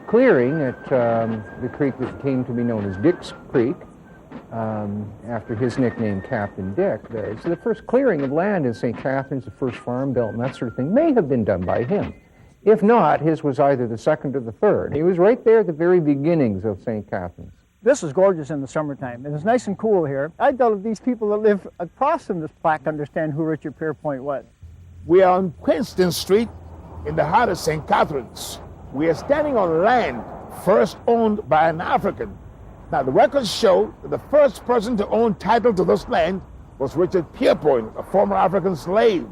clearing at the creek that came to be known as Dick's Creek, after his nickname, Captain Dick. So the first clearing of land in St. Catharines, the first farm built and that sort of thing, may have been done by him. If not, his was either the second or the third. He was right there at the very beginnings of St. Catharines. This is gorgeous in the summertime, and it's nice and cool here. I doubt if these people that live across from this plaque understand who Richard Pierpoint was. We are on Princeton Street in the heart of St. Catharines. We are standing on land first owned by an African. Now, the records show that the first person to own title to this land was Richard Pierpoint, a former African slave.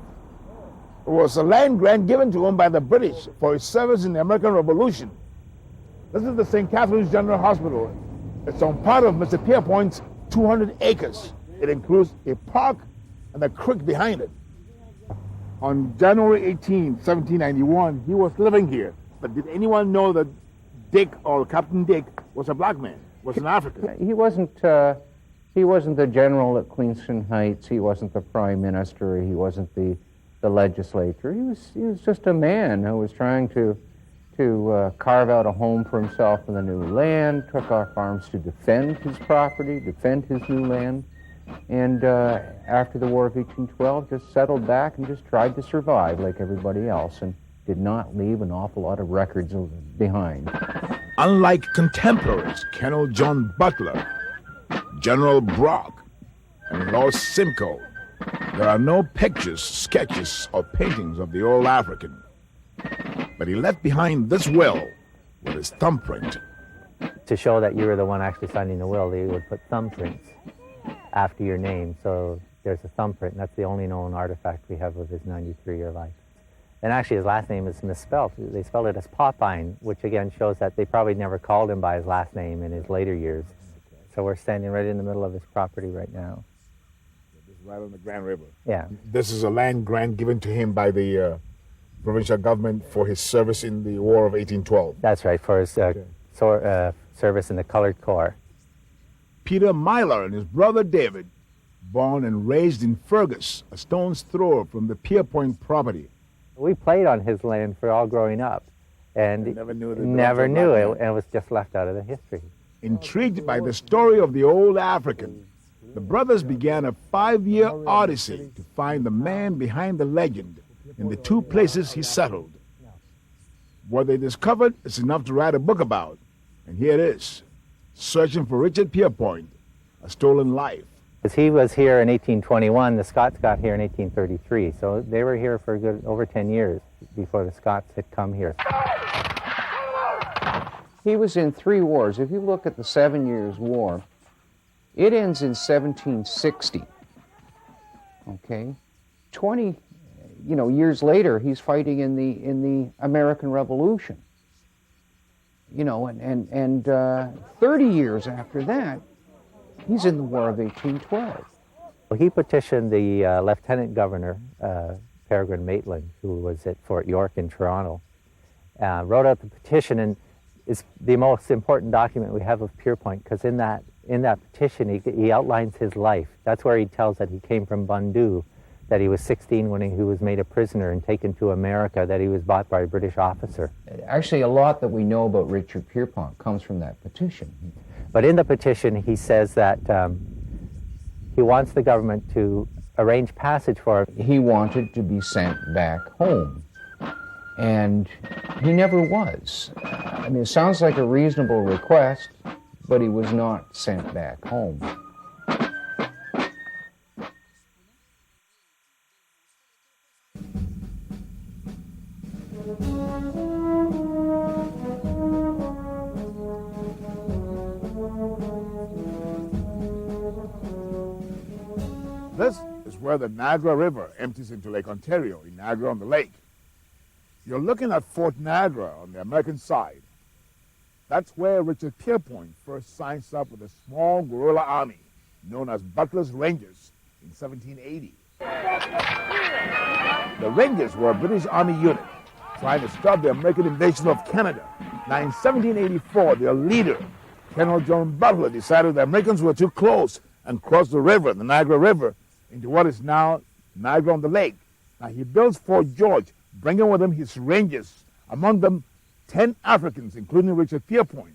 It was a land grant given to him by the British for his service in the American Revolution. This is the St. Catharines General Hospital. It's on part of Mr. Pierpoint's 200 acres. It includes a park and a creek behind it. On January 18, 1791, he was living here. But did anyone know that Dick, or Captain Dick, was a black man, was an African? He wasn't the general at Queenston Heights. He wasn't the prime minister. He wasn't the legislator. He was just a man who was trying to carve out a home for himself in the new land, took off arms to defend his property, defend his new land, and after the War of 1812 just settled back and just tried to survive like everybody else and did not leave an awful lot of records behind. Unlike contemporaries Colonel John Butler, General Brock, and Lord Simcoe, there are no pictures, sketches, or paintings of the old African. But he left behind this will with his thumbprint. To show that you were the one actually signing the will, they would put thumbprints after your name. So there's a thumbprint, and that's the only known artifact we have of his 93-year life. And actually his last name is misspelled. They spelled it as Popine, which again shows that they probably never called him by his last name in his later years. So we're standing right in the middle of his property right now. Right on the Grand River. Yeah. This is a land grant given to him by the provincial government for his service in the War of 1812. That's right, for his service in the Colored Corps. Peter Myler and his brother David, born and raised in Fergus, a stone's throw from the Pierpoint property. We played on his land for all growing up, and never knew it, and it was just left out of the history. Intrigued by the story of the old African, the brothers began a 5-year odyssey to find the man behind the legend in the two places he settled. What they discovered is enough to write a book about, and here it is, Searching for Richard Pierpoint, A Stolen Life. As he was here in 1821, the Scots got here in 1833, so they were here for a good over 10 years before the Scots had come here. He was in 3 wars. If you look at the 7 Years' War, it ends in 1760, okay? 20 years later, he's fighting in the American Revolution. And 30 years after that, he's in the War of 1812. Well, he petitioned the Lieutenant Governor, Peregrine Maitland, who was at Fort York in Toronto, wrote out the petition, and it's the most important document we have of Pierpoint, because in that petition, he outlines his life. That's where he tells that he came from Bundu, that he was 16 when he was made a prisoner and taken to America, that he was bought by a British officer. Actually, a lot that we know about Richard Pierpoint comes from that petition. But in the petition, he says that he wants the government to arrange passage for him. He wanted to be sent back home, and he never was. I mean, it sounds like a reasonable request, but he was not sent back home. This is where the Niagara River empties into Lake Ontario in Niagara-on-the-Lake. You're looking at Fort Niagara on the American side. That's where Richard Pierpoint first signs up with a small guerrilla army known as Butler's Rangers in 1780. The Rangers were a British Army unit trying to stop the American invasion of Canada. Now, in 1784, their leader, Colonel John Butler, decided the Americans were too close and crossed the river, the Niagara River, into what is now Niagara-on-the-Lake. Now, he builds Fort George, bringing with him his Rangers, among them 10 Africans, including Richard Pierpoint.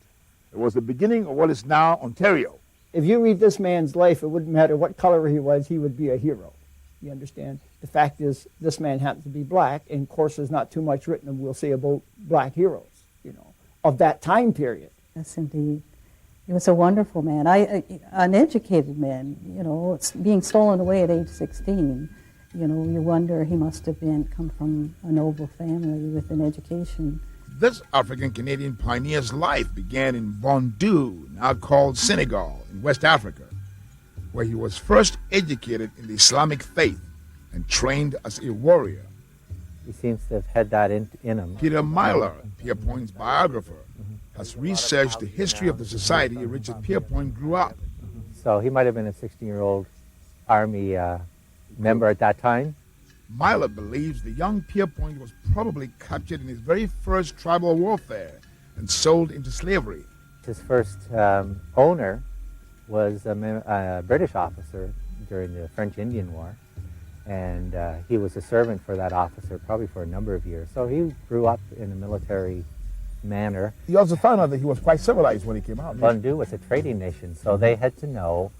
It was the beginning of what is now Ontario. If you read this man's life, it wouldn't matter what color he was, he would be a hero. You understand? The fact is, this man happens to be black, and of course there's not too much written, we'll say, about black heroes, you know, of that time period. Yes, indeed. He was a wonderful man. An educated man, you know, being stolen away at age 16. You know, you wonder he must have come from a noble family with an education. This African-Canadian pioneer's life began in Bondu, now called Senegal, in West Africa, where he was first educated in the Islamic faith and trained as a warrior. He seems to have had that in him. Peter Myler, Pierpoint's biographer, has researched the history of the society Richard Pierpoint grew up. So he might have been a 16-year-old Army member at that time. Myler believes the young Pierpoint was probably captured in his very first tribal warfare and sold into slavery. His first owner was a British officer during the French Indian War, and he was a servant for that officer probably for a number of years. So he grew up in a military manner. He also found out that he was quite civilized when he came out. Bondu was a trading nation, so they had to know,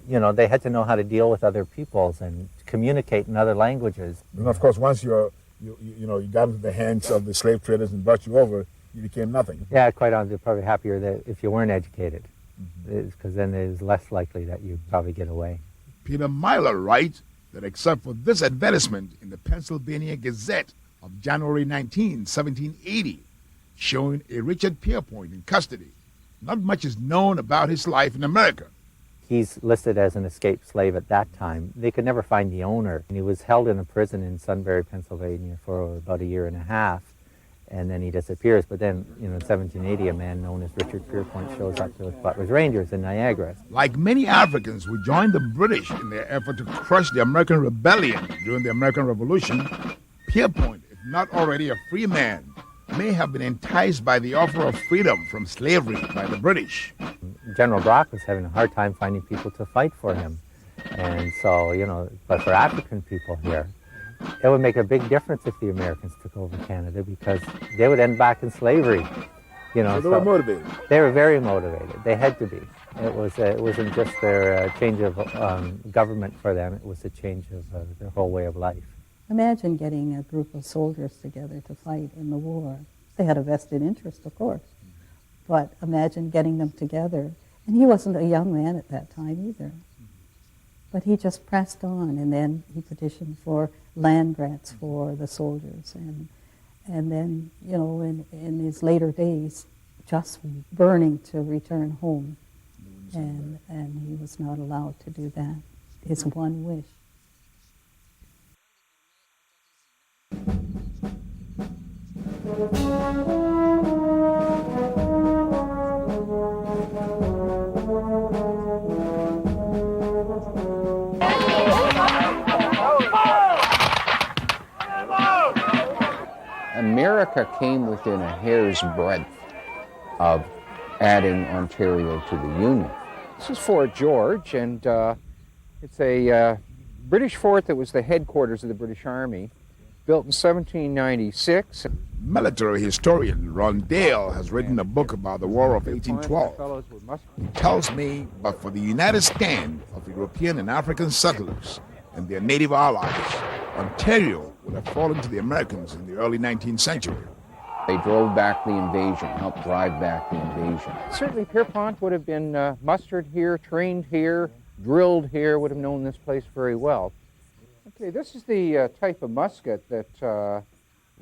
you know, they had to know how to deal with other peoples and communicate in other languages. And of course, once you got into the hands of the slave traders and brought you over, you became nothing. Yeah, quite honestly, probably happier that if you weren't educated, because then it is less likely that you'd probably get away. Peter Myler writes that except for this advertisement in the Pennsylvania Gazette of January 19, 1780, showing a Richard Pierpoint in custody, not much is known about his life in America. He's listed as an escaped slave at that time. They could never find the owner. And he was held in a prison in Sunbury, Pennsylvania for about a year and a half, and then he disappears. But then, you know, in 1780, a man known as Richard Pierpoint shows up with Butler's Rangers in Niagara. Like many Africans who joined the British in their effort to crush the American Rebellion during the American Revolution, Pierpoint, if not already a free man, may have been enticed by the offer of freedom from slavery by the British. General Brock was having a hard time finding people to fight for him. And so, you know, but for African people here, it would make a big difference if the Americans took over Canada, because they would end back in slavery. You know, So they were motivated. They were very motivated. They had to be. It wasn't just their change of government for them. It was a change of their whole way of life. Imagine getting a group of soldiers together to fight in the war. They had a vested interest, of course, but imagine getting them together. And he wasn't a young man at that time either. But he just pressed on, and then he petitioned for land grants for the soldiers. And then, you know, in his later days, just burning to return home. And he was not allowed to do that. His one wish. America came within a hair's breadth of adding Ontario to the Union. This is Fort George, and it's a British fort that was the headquarters of the British Army, built in 1796. Military historian Ron Dale has written a book about the War of 1812. He tells me, but for the united stand of European and African settlers and their native allies, Ontario would have fallen to the Americans in the early 19th century. They drove back the invasion, helped drive back the invasion. Certainly Pierpont would have been mustered here, trained here, drilled here, would have known this place very well. Okay, this is the type of musket that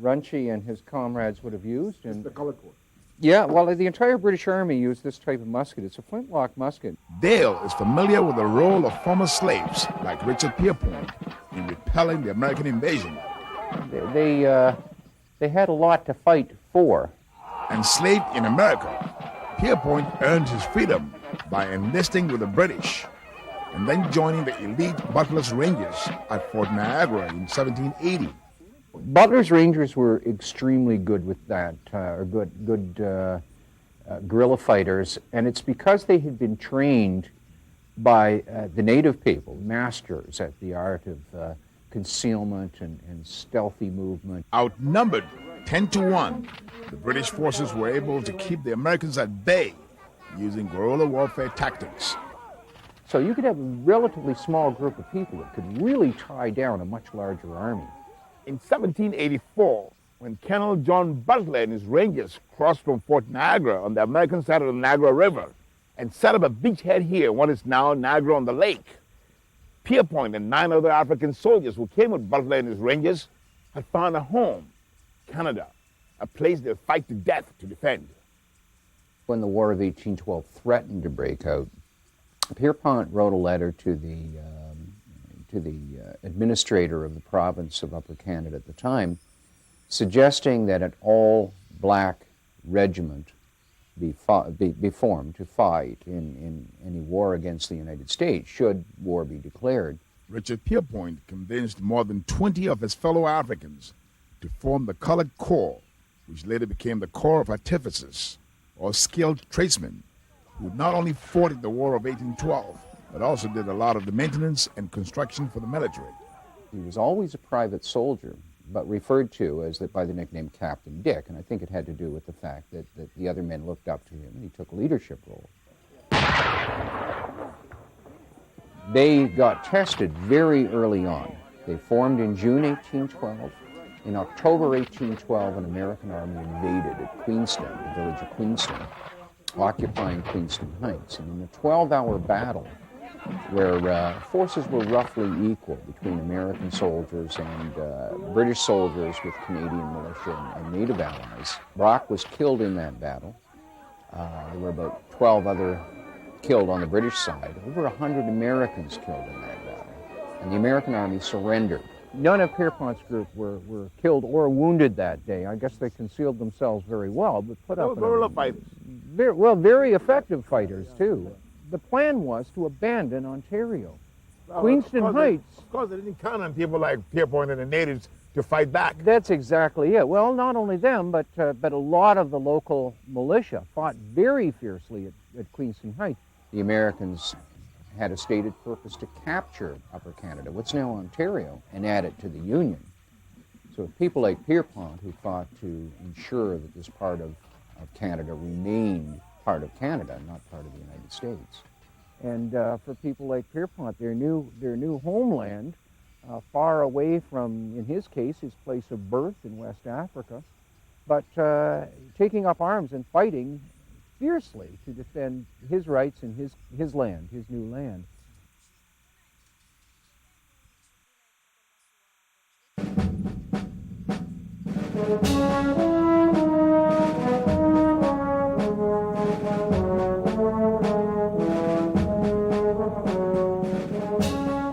Runcie and his comrades would have used. And The colored court. yeah, well, the entire British Army used this type of musket. It's a flintlock musket. Dale is familiar with the role of former slaves like Richard Pierpoint in repelling the American invasion. They had a lot to fight for. Enslaved in America, Pierpoint earned his freedom by enlisting with the British and then joining the elite Butler's Rangers at Fort Niagara in 1780. Butler's Rangers were extremely good with that, guerrilla fighters, and it's because they had been trained by the native people, masters at the art of concealment and stealthy movement. Outnumbered 10-1, the British forces were able to keep the Americans at bay using guerrilla warfare tactics. So you could have a relatively small group of people that could really tie down a much larger army. In 1784, when Colonel John Butler and his Rangers crossed from Fort Niagara on the American side of the Niagara River and set up a beachhead here, what is now Niagara-on-the-Lake, Pierpoint and 9 other African soldiers who came with Butler and his Rangers had found a home, Canada, a place they'd fight to death to defend. When the War of 1812 threatened to break out, Pierpont wrote a letter to the administrator of the province of Upper Canada at the time, suggesting that an all-black regiment be formed to fight in any war against the United States, should war be declared. Richard Pierpoint convinced more than 20 of his fellow Africans to form the Colored Corps, which later became the Corps of Artificers, or skilled tradesmen, who not only fought in the War of 1812, but also did a lot of the maintenance and construction for the military. He was always a private soldier, but referred to as by the nickname Captain Dick, and I think it had to do with the fact that the other men looked up to him and he took leadership roles. They got tested very early on. They formed in June 1812. In October 1812, an American army invaded at Queenston, the village of Queenston, occupying Queenston Heights. And in a 12-hour battle, where forces were roughly equal between American soldiers and British soldiers with Canadian militia and native allies, Brock was killed in that battle. There were about 12 other killed on the British side, over 100 Americans killed in that battle. And the American army surrendered. None of Pierpont's group were killed or wounded that day. I guess they concealed themselves very well, but put up guerrilla fighters. Very effective fighters, too. The plan was to abandon Ontario. Queenston Heights... Of course, they didn't count on people like Pierpoint and the natives to fight back. That's exactly it. Well, not only them, but a lot of the local militia fought very fiercely at Queenston Heights. The Americans had a stated purpose to capture Upper Canada, what's now Ontario, and add it to the Union. So people like Pierpont, who fought to ensure that this part of Canada remained part of Canada, not part of the United States. And for people like Pierpont, their new homeland, far away from, in his case, his place of birth in West Africa, but taking up arms and fighting fiercely to defend his rights and his land, his new land.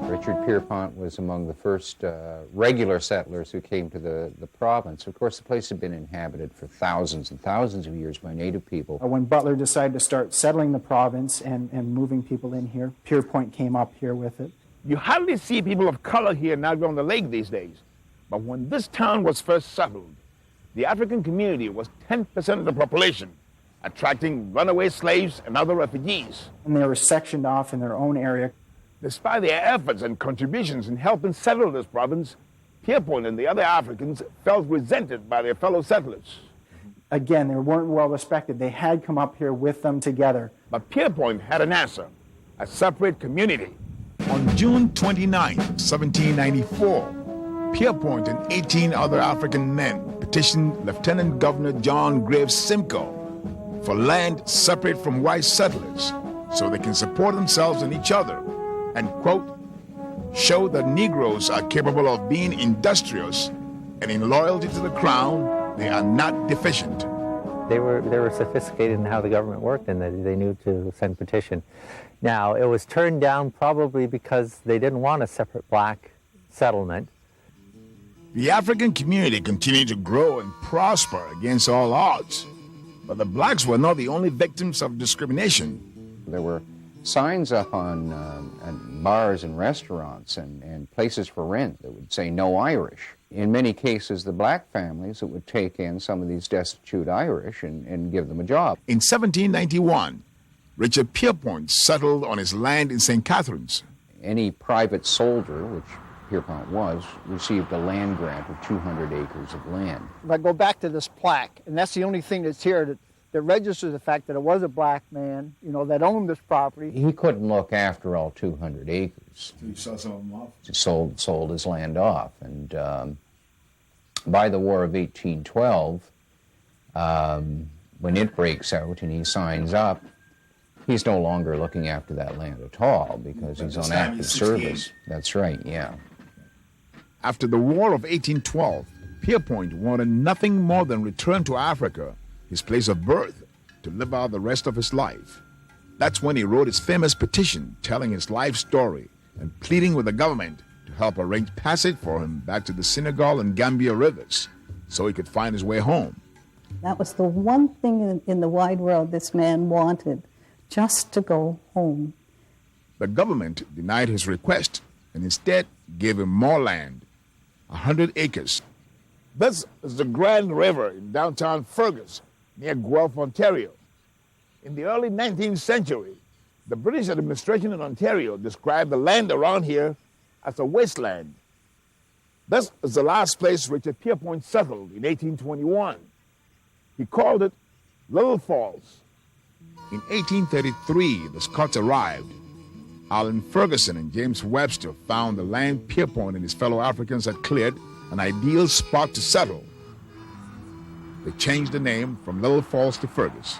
Richard Pierpont was among the first regular settlers who came to the province. Of course, the place had been inhabited for thousands and thousands of years by native people. When Butler decided to start settling the province and moving people in here, Pierpoint came up here with it. You hardly see people of color here in Niagara-on-the-Lake these days. But when this town was first settled, the African community was 10% of the population, attracting runaway slaves and other refugees. And they were sectioned off in their own area. Despite their efforts and contributions in helping settle this province, Pierpoint and the other Africans felt resented by their fellow settlers. Again, they weren't well respected. They had come up here with them together. But Pierpoint had an answer, a separate community. On June 29, 1794, Pierpoint and 18 other African men petitioned Lieutenant Governor John Graves Simcoe for land separate from white settlers so they can support themselves and each other and, quote, show that Negroes are capable of being industrious and in loyalty to the crown, they are not deficient. They were sophisticated in how the government worked, and they knew to send petition. Now, it was turned down probably because they didn't want a separate black settlement. The African community continued to grow and prosper against all odds. But the blacks were not the only victims of discrimination. There were signs up on bars and restaurants and places for rent that would say no Irish. In many cases, the black families that would take in some of these destitute Irish and give them a job. In 1791, Richard Pierpoint settled on his land in St. Catharines. Any private soldier, which Pierpont was, received a land grant of 200 acres of land. If I go back to this plaque, and that's the only thing that's here that registers the fact that it was a black man, that owned this property. He couldn't look after all 200 acres. So you sold some of them off? He sold his land off. And by the War of 1812, when it breaks out and he signs up, he's no longer looking after that land at all because he's on active service. That's right, yeah. After the War of 1812, Pierpoint wanted nothing more than return to Africa, his place of birth, to live out the rest of his life. That's when he wrote his famous petition telling his life story and pleading with the government to help arrange passage for him back to the Senegal and Gambia rivers so he could find his way home. That was the one thing in the wide world this man wanted, just to go home. The government denied his request and instead gave him more land, 100 acres. This is the Grand River in downtown Fergus, near Guelph, Ontario. In the early 19th century, the British administration in Ontario described the land around here as a wasteland. This is the last place Richard Pierpoint settled in 1821. He called it Little Falls. In 1833, the Scots arrived. Allen Ferguson and James Webster found the land Pierpoint and his fellow Africans had cleared an ideal spot to settle. They changed the name from Little Falls to Fergus.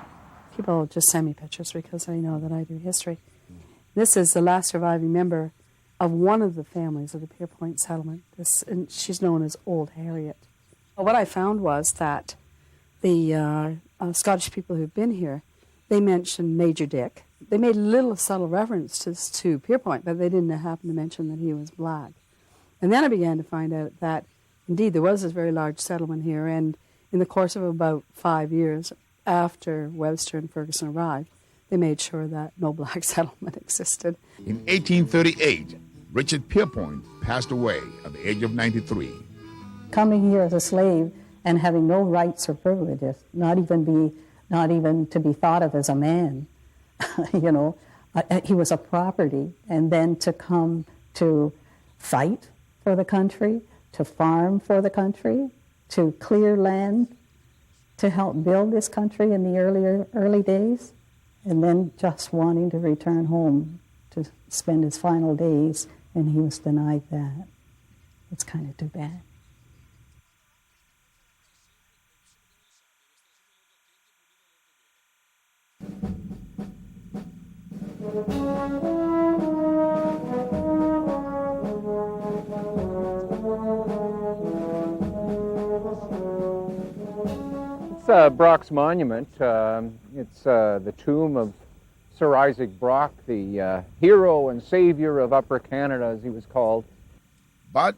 People just send me pictures because they know that I do history. This is the last surviving member of one of the families of the Pierpoint settlement. And she's known as Old Harriet. What I found was that the Scottish people who've been here, they mentioned Major Dick. They made little subtle references to Pierpoint, but they didn't happen to mention that he was black. And then I began to find out that, indeed, there was this very large settlement here, and in the course of about 5 years after Webster and Ferguson arrived, they made sure that no black settlement existed. In 1838, Richard Pierpoint passed away at the age of 93. Coming here as a slave and having no rights or privileges, not even to be thought of as a man, he was a property, and then to come to fight for the country, to farm for the country, to clear land, to help build this country in the early days, and then just wanting to return home to spend his final days, and he was denied that. It's kind of too bad. It's Brock's monument. It's the tomb of Sir Isaac Brock, the hero and savior of Upper Canada, as he was called. But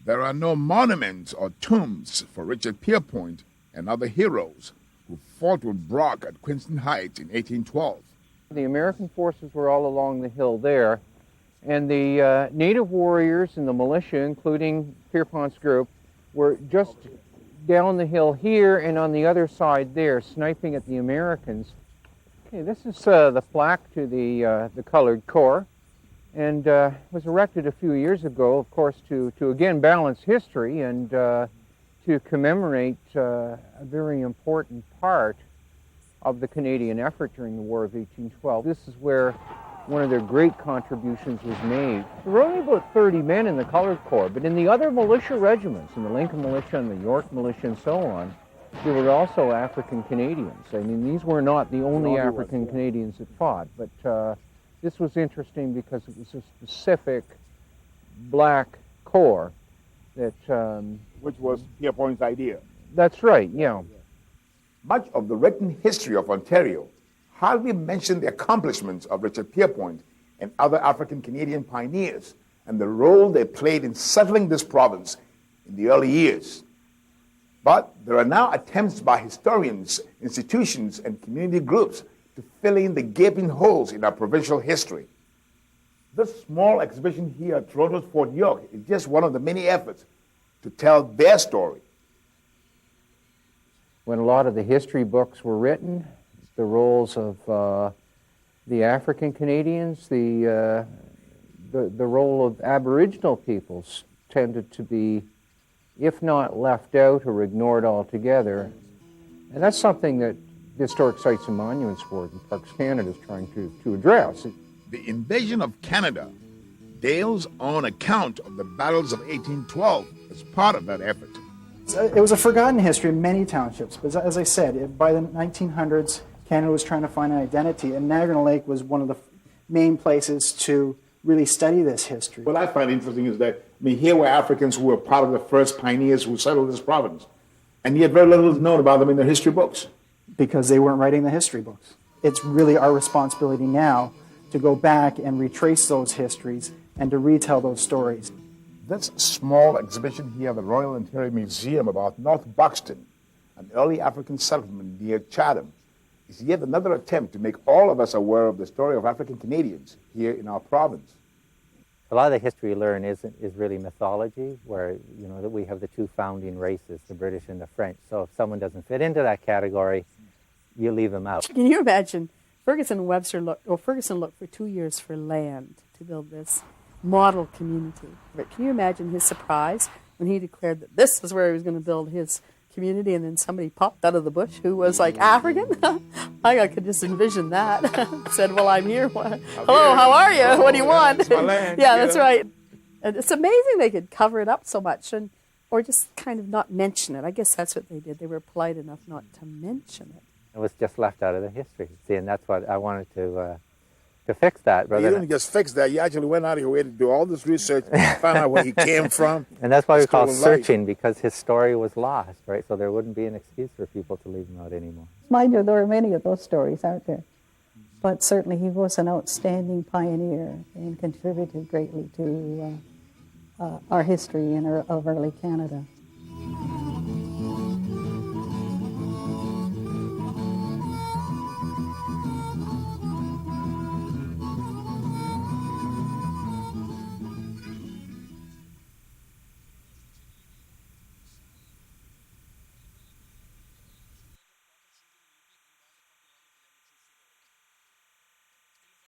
there are no monuments or tombs for Richard Pierpoint and other heroes who fought with Brock at Queenston Heights in 1812. The American forces were all along the hill there, and the native warriors and the militia, including Pierpont's group, were just down the hill here and on the other side there, sniping at the Americans. Okay, this is the plaque to the Colored Corps, and was erected a few years ago, of course, to again balance history and to commemorate a very important part of the Canadian effort during the War of 1812. This is where one of their great contributions was made. There were only about 30 men in the Colored Corps, but in the other militia regiments, in the Lincoln Militia and the York Militia and so on, there were also African Canadians. I mean, these were not the only African Canadians that fought, but this was interesting because it was a specific black corps that... Which was Pierpoint's idea. That's right, yeah. Much of the written history of Ontario hardly mentioned the accomplishments of Richard Pierpoint and other African Canadian pioneers and the role they played in settling this province in the early years. But there are now attempts by historians, institutions, and community groups to fill in the gaping holes in our provincial history. This small exhibition here at Toronto's Fort York is just one of the many efforts to tell their story. When a lot of the history books were written, the roles of the African Canadians, the role of Aboriginal peoples tended to be, if not left out or ignored altogether. And that's something that the Historic Sites and Monuments Board and Parks Canada is trying to address. The invasion of Canada, Dale's own account of the battles of 1812, is part of that effort. It was a forgotten history in many townships, but as I said, by the 1900s, Canada was trying to find an identity, and Niagara-on-the-Lake was one of the main places to really study this history. What I find interesting is that, here were Africans who were part of the first pioneers who settled this province, and yet very little is known about them in the history books. Because they weren't writing the history books. It's really our responsibility now to go back and retrace those histories and to retell those stories. This small exhibition here at the Royal Ontario Museum about North Buxton, an early African settlement near Chatham, is yet another attempt to make all of us aware of the story of African Canadians here in our province. A lot of the history you learn is really mythology, where that we have the two founding races, the British and the French. So if someone doesn't fit into that category, you leave them out. Can you imagine? Ferguson looked for 2 years for land to build this model community. But can you imagine his surprise when he declared that this is where he was going to build his community, and then somebody popped out of the bush who was like African? I could just envision that. Said, well, I'm here. Hello, how are you? What do you want? It's my land. Yeah, that's right. And it's amazing they could cover it up so much, or just kind of not mention it. I guess that's what they did. They were polite enough not to mention it. It was just left out of the history. See, and that's what I wanted to fix that. You didn't just fix that. You actually went out of your way to do all this research, find out where he came from. And that's why we call it Stolen life. searching, because his story was lost, right? So there wouldn't be an excuse for people to leave him out anymore. Mind you, there are many of those stories, aren't there? But certainly he was an outstanding pioneer and contributed greatly to our history of early Canada.